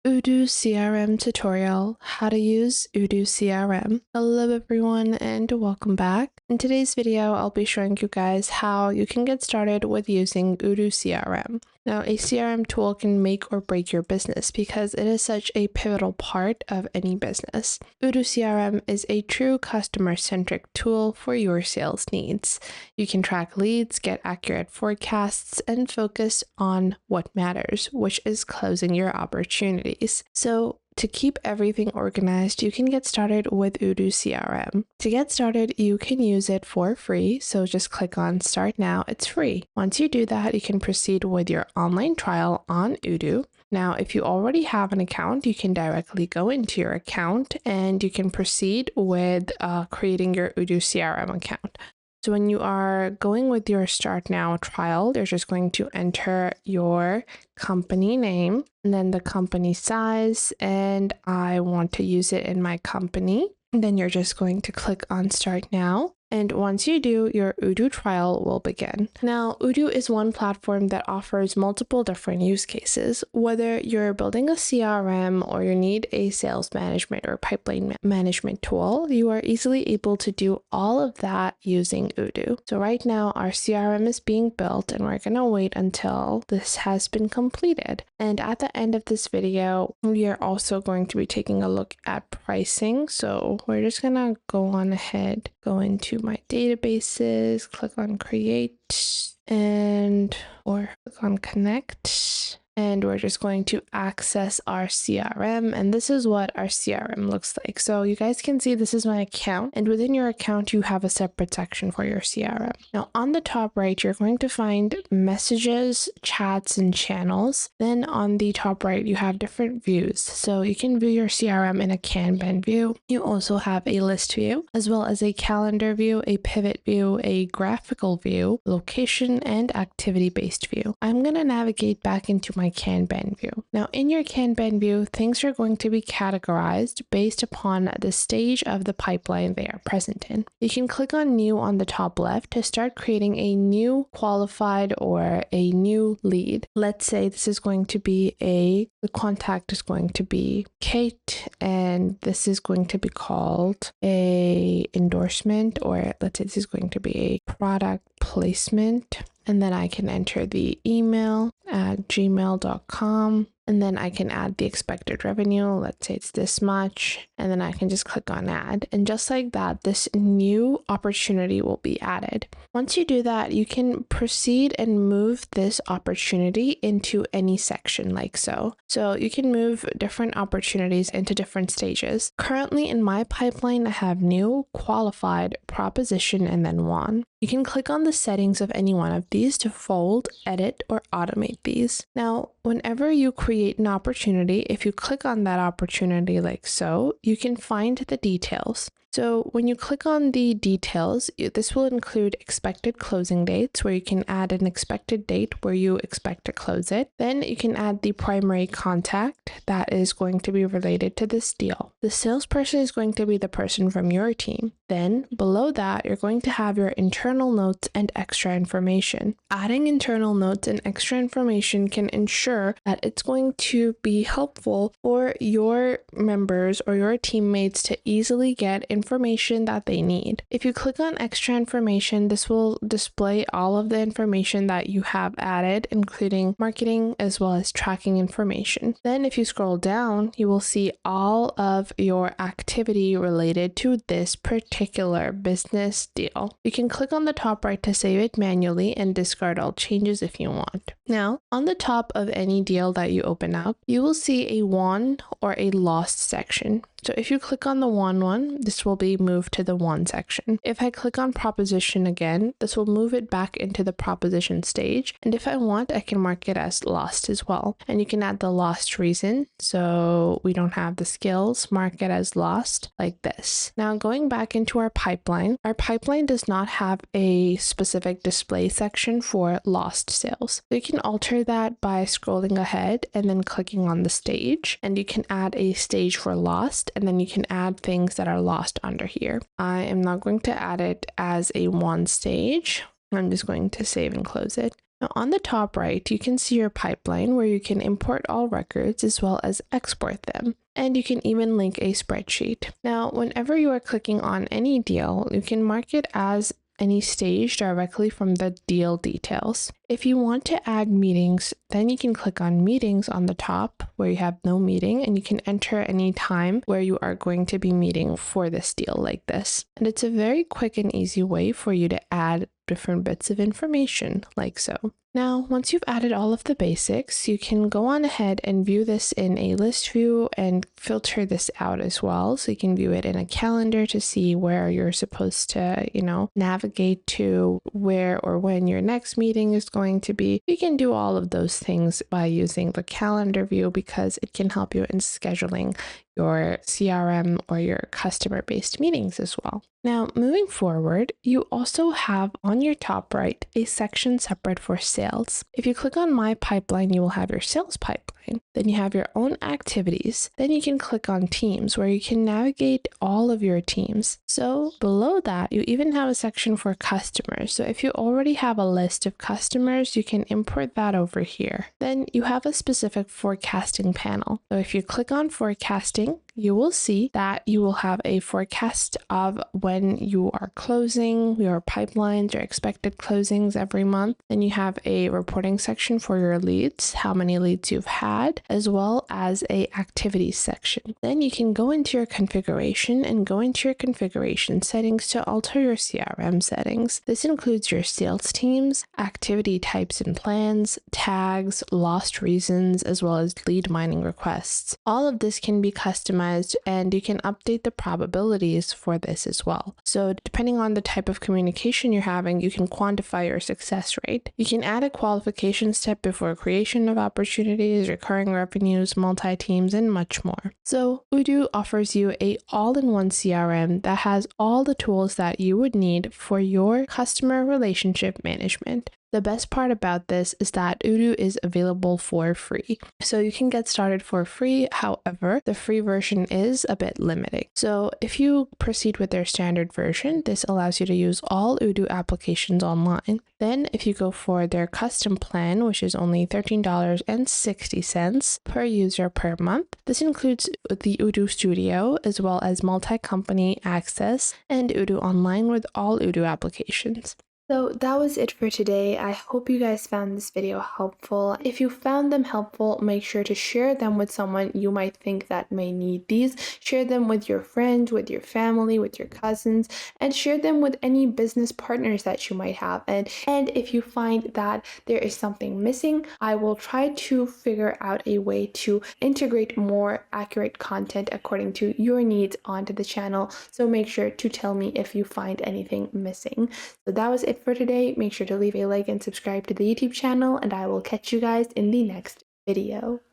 Odoo CRM tutorial, how to use Odoo CRM. Hello everyone and welcome back. In today's video, I'll be showing you guys how you can get started with using Odoo CRM. Now, a CRM tool can make or break your business because it is such a pivotal part of any business. Odoo CRM is a true customer-centric tool for your sales needs. You can track leads, get accurate forecasts, and focus on what matters, which is closing your opportunities. So, to keep everything organized, you can get started with Odoo CRM. To get started, you can use it for free, so just click on Start Now, it's free. Once you do that, you can proceed with your online trial on Odoo. Now, if you already have an account, you can directly go into your account and you can proceed with creating your Odoo CRM account. So when you are going with your Start Now trial, you're just going to enter your company name and then the company size, and I want to use it in my company. And then you're just going to click on Start Now. And once you do, your Odoo trial will begin. Now, Odoo is one platform that offers multiple different use cases. Whether you're building a CRM or you need a sales management or pipeline management tool, you are easily able to do all of that using Odoo. So right now, our CRM is being built and we're going to wait until this has been completed. And at the end of this video, we are also going to be taking a look at pricing. So we're just going to go on ahead, go into my databases, click on create or click on connect. And we're just going to access our CRM. And this is what our CRM looks like. So you guys can see this is my account. And within your account, you have a separate section for your CRM. Now on the top right, you're going to find messages, chats, and channels. Then on the top right, you have different views. So you can view your CRM in a Kanban view. You also have a list view, as well as a calendar view, a pivot view, a graphical view, location, and activity-based view. I'm going to navigate back into my Kanban view. Now in your Kanban view, things are going to be categorized based upon the stage of the pipeline they are present in. You can click on new on the top left to start creating a new qualified or a new lead. Let's say this is going to be the contact is going to be Kate, and this is going to be called a endorsement, or let's say this is going to be a product placement. And then I can enter the email at gmail.com. And then I can add the expected revenue. Let's say it's this much. And then I can just click on add. And just like that, this new opportunity will be added. Once you do that, you can proceed and move this opportunity into any section like so. So you can move different opportunities into different stages. Currently in my pipeline, I have new, qualified, proposition, and then one. You can click on the settings of any one of these to fold, edit, or automate these. Now, whenever you create an opportunity, if you click on that opportunity like so, you can find the details. So when you click on the details, this will include expected closing dates, where you can add an expected date where you expect to close it. Then you can add the primary contact that is going to be related to this deal. The salesperson is going to be the person from your team. Then below that, you're going to have your internal notes and extra information. Adding internal notes and extra information can ensure that it's going to be helpful for your members or your teammates to easily get information that they need. If you click on extra information, this will display all of the information that you have added, including marketing as well as tracking information. Then if you scroll down, you will see all of your activity related to this particular business deal. You can click on the top right to save it manually and discard all changes if you want. Now, on the top of any deal that you open up, you will see a won or a lost section. So if you click on the won one, this will be moved to the won section. If I click on proposition again, this will move it back into the proposition stage. And if I want, I can mark it as lost as well. And you can add the lost reason. So we don't have the skills, mark it as lost like this. Now going back into our pipeline does not have a specific display section for lost sales. So you can alter that by scrolling ahead and then clicking on the stage, and you can add a stage for lost, and then you can add things that are lost under here. I am not going to add it as a one stage. I'm just going to save and close it. Now on the top right, you can see your pipeline where you can import all records as well as export them. And you can even link a spreadsheet. Now, whenever you are clicking on any deal, you can mark it as any stage directly from the deal details. If you want to add meetings, then you can click on meetings on the top where you have no meeting, and you can enter any time where you are going to be meeting for this deal like this. And it's a very quick and easy way for you to add different bits of information like so. Now, once you've added all of the basics, you can go on ahead and view this in a list view and filter this out as well. So you can view it in a calendar to see where you're supposed to, navigate to where or when your next meeting is going to be. You can do all of those things by using the calendar view because it can help you in scheduling your CRM or your customer-based meetings as well. Now, moving forward, you also have on your top right a section separate for sales. If you click on My Pipeline, you will have your sales pipeline. Then you have your own activities. Then you can click on Teams where you can navigate all of your teams. So below that, you even have a section for customers. So if you already have a list of customers, you can import that over here. Then you have a specific forecasting panel. So if you click on forecasting, you will see that you will have a forecast of when you are closing your pipelines, your expected closings every month. Then you have a reporting section for your leads, how many leads you've had, as well as a activities section. Then you can go into your configuration and go into your configuration settings to alter your CRM settings. This includes your sales teams, activity types and plans, tags, lost reasons, as well as lead mining requests. All of this can be customized, and you can update the probabilities for this as well. So depending on the type of communication you're having, you can quantify your success rate. You can add a qualification step before creation of opportunities, recurring revenues, multi-teams, and much more. So Odoo offers you a all-in-one CRM that has all the tools that you would need for your customer relationship management. The best part about this is that Odoo is available for free. So you can get started for free. However, the free version is a bit limiting. So if you proceed with their standard version, this allows you to use all Odoo applications online. Then if you go for their custom plan, which is only $13.60 per user per month, this includes the Odoo Studio as well as multi-company access and Odoo Online with all Odoo applications. So that was it for today. I hope you guys found this video helpful. If you found them helpful, make sure to share them with someone you might think that may need these. Share them with your friends, with your family, with your cousins, and share them with any business partners that you might have. And if you find that there is something missing, I will try to figure out a way to integrate more accurate content according to your needs onto the channel. So make sure to tell me if you find anything missing. So that was it for today. Make sure to leave a like and subscribe to the YouTube channel, and I will catch you guys in the next video.